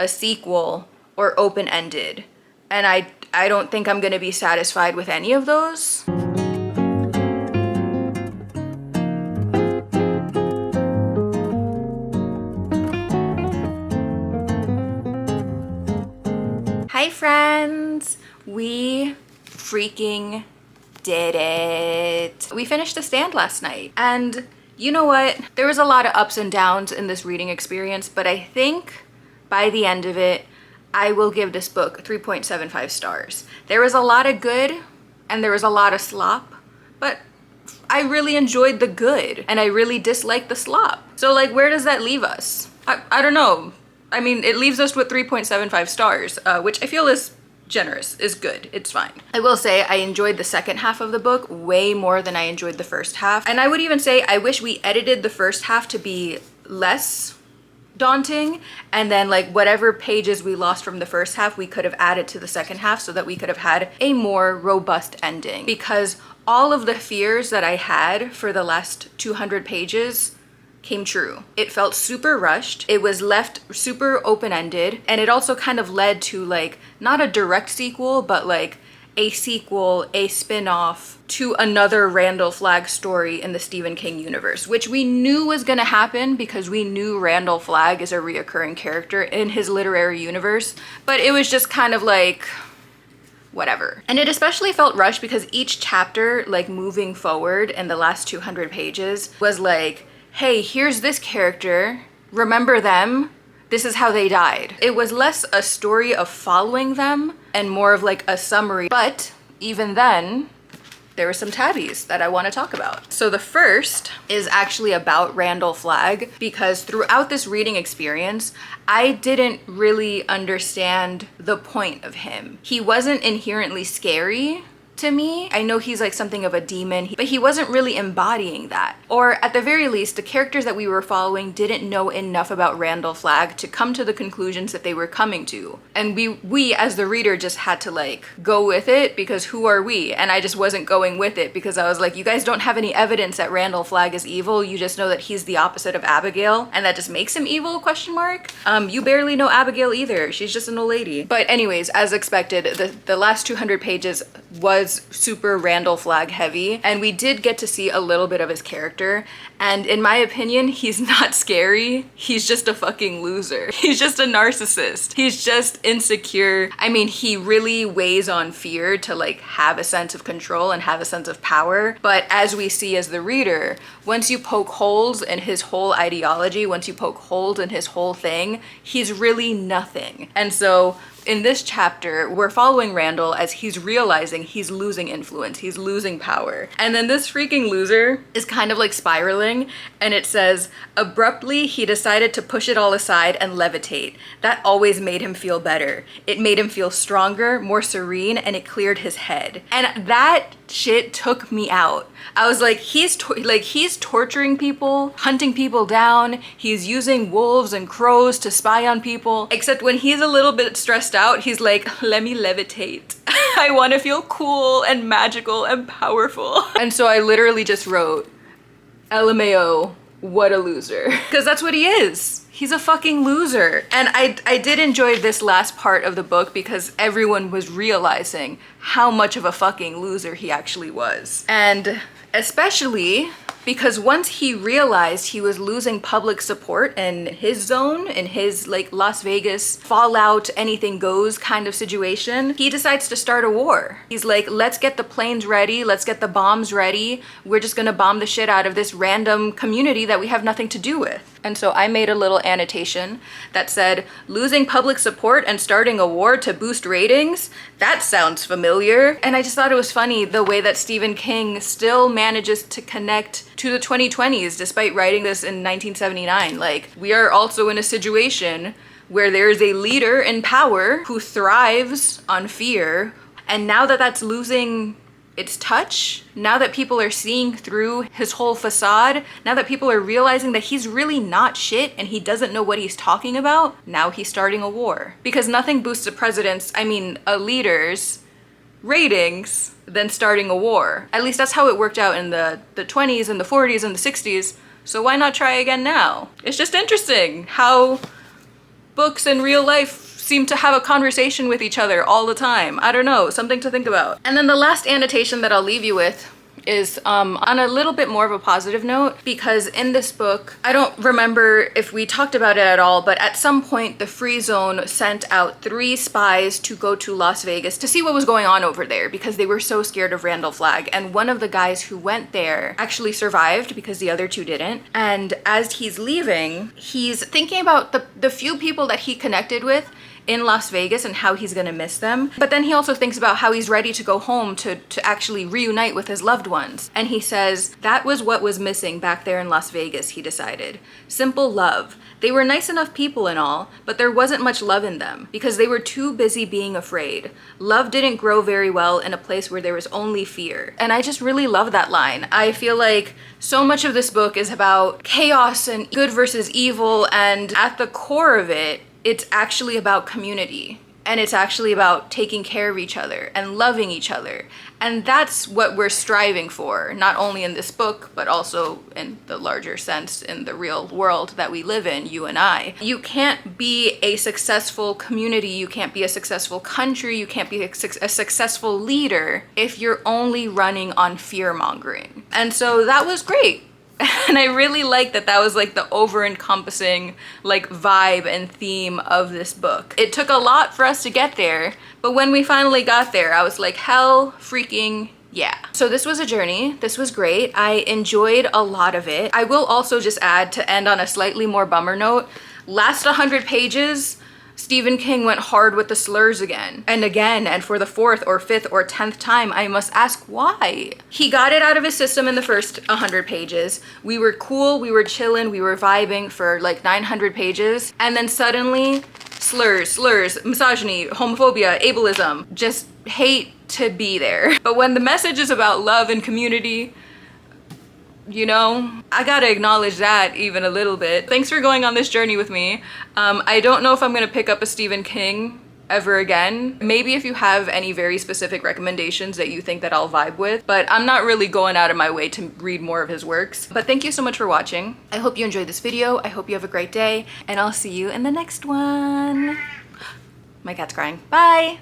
a sequel, or open-ended. And I don't think I'm gonna be satisfied with any of those. Hi friends, we freaking did it. We finished The Stand last night, and you know what? There was a lot of ups and downs in this reading experience, but I think by the end of it, I will give this book 3.75 stars. There was a lot of good and there was a lot of slop, but I really enjoyed the good and I really disliked the slop. So like, where does that leave us? I don't know. I mean, it leaves us with 3.75 stars, which I feel is generous, is good, it's fine. I will say I enjoyed the second half of the book way more than I enjoyed the first half. And I would even say I wish we edited the first half to be less daunting, and then like whatever pages we lost from the first half, we could have added to the second half so that we could have had a more robust ending. Because all of the fears that I had for the last 200 pages came true. It felt super rushed. It was left super open-ended, and it also kind of led to like not a direct sequel, but like a sequel, a spin-off to another Randall Flagg story in the Stephen King universe, which we knew was gonna happen because we knew Randall Flagg is a reoccurring character in his literary universe, but it was just kind of like, whatever. And it especially felt rushed because each chapter, like moving forward in the last 200 pages, was like, hey, here's this character, remember them, this is how they died. It was less a story of following them and more of like a summary, but even then, there were some tabbies that I want to talk about. So the first is actually about Randall Flagg, because throughout this reading experience, I didn't really understand the point of him. He wasn't inherently scary to me. I know he's like something of a demon, but he wasn't really embodying that. Or at the very least, the characters that we were following didn't know enough about Randall Flagg to come to the conclusions that they were coming to. And we as the reader just had to like go with it, because who are we? And I just wasn't going with it because I was like, you guys don't have any evidence that Randall Flagg is evil. You just know that he's the opposite of Abigail, and that just makes him evil, question mark? You barely know Abigail either. She's just an old lady. But anyways, as expected, the last 200 pages was super Randall Flagg heavy, and we did get to see a little bit of his character, and in my opinion, he's not scary. He's just a fucking loser. He's just a narcissist. He's just insecure. I mean, he really weighs on fear to like have a sense of control and have a sense of power, but as we see as the reader, once you poke holes in his whole ideology, once you poke holes in his whole thing, he's really nothing. And so in this chapter, we're following Randall as he's realizing he's losing influence, he's losing power. And then this freaking loser is kind of like spiraling, and it says, abruptly, he decided to push it all aside and levitate. That always made him feel better. It made him feel stronger, more serene, and it cleared his head. And that shit took me out. I was like, he's torturing people, hunting people down. He's using wolves and crows to spy on people. Except when he's a little bit stressed out, he's like, let me levitate. I want to feel cool and magical and powerful. And so I literally just wrote, LMAO, what a loser. Because that's what he is. He's a fucking loser. And I did enjoy this last part of the book because everyone was realizing how much of a fucking loser he actually was. And especially because once he realized he was losing public support in his zone, in his like Las Vegas Fallout anything goes kind of situation, he decides to start a war. He's like, let's get the planes ready, let's get the bombs ready, we're just gonna bomb the shit out of this random community that we have nothing to do with. And so I made a little annotation that said, losing public support and starting a war to boost ratings? That sounds familiar. And I just thought it was funny the way that Stephen King still manages to connect to the 2020s despite writing this in 1979. Like, we are also in a situation where there is a leader in power who thrives on fear. And now that that's losing its touch, now that people are seeing through his whole facade, now that people are realizing that he's really not shit and he doesn't know what he's talking about, now he's starting a war. Because nothing boosts a leader's ratings than starting a war. At least that's how it worked out in the 20s and the 40s and the 60s. So why not try again now? It's just interesting how books and real life seem to have a conversation with each other all the time. I don't know, something to think about. And then the last annotation that I'll leave you with is on a little bit more of a positive note, because in this book, I don't remember if we talked about it at all, but at some point the Free Zone sent out 3 spies to go to Las Vegas to see what was going on over there because they were so scared of Randall Flagg. And one of the guys who went there actually survived because the other 2 didn't. And as he's leaving, he's thinking about the few people that he connected with in Las Vegas and how he's gonna miss them. But then he also thinks about how he's ready to go home to actually reunite with his loved ones. And he says, that was what was missing back there in Las Vegas, he decided. Simple love. They were nice enough people and all, but there wasn't much love in them because they were too busy being afraid. Love didn't grow very well in a place where there was only fear. And I just really love that line. I feel like so much of this book is about chaos and good versus evil, and at the core of it, it's actually about community. And it's actually about taking care of each other and loving each other. And that's what we're striving for, not only in this book, but also in the larger sense in the real world that we live in, you and I. You can't be a successful community, you can't be a successful country, you can't be a successful leader if you're only running on fear-mongering. And so that was great. And I really like that that was like the over-encompassing like vibe and theme of this book. It took a lot for us to get there, but when we finally got there, I was like, hell freaking yeah. So this was a journey. This was great. I enjoyed a lot of it. I will also just add, to end on a slightly more bummer note, last 100 pages, Stephen King went hard with the slurs again, and for the 4th or 5th or 10th time, I must ask why. He got it out of his system in the first 100 pages. We were cool, we were chilling, we were vibing for like 900 pages, and then suddenly slurs, misogyny, homophobia, ableism, just hate to be there. But when the message is about love and community, you know, I gotta acknowledge that even a little bit. Thanks for going on this journey with me. I don't know if I'm gonna pick up a Stephen King ever again. Maybe if you have any very specific recommendations that you think that I'll vibe with, but I'm not really going out of my way to read more of his works. But thank you so much for watching. I hope you enjoyed this video. I hope you have a great day, and I'll see you in the next one. My cat's crying. Bye.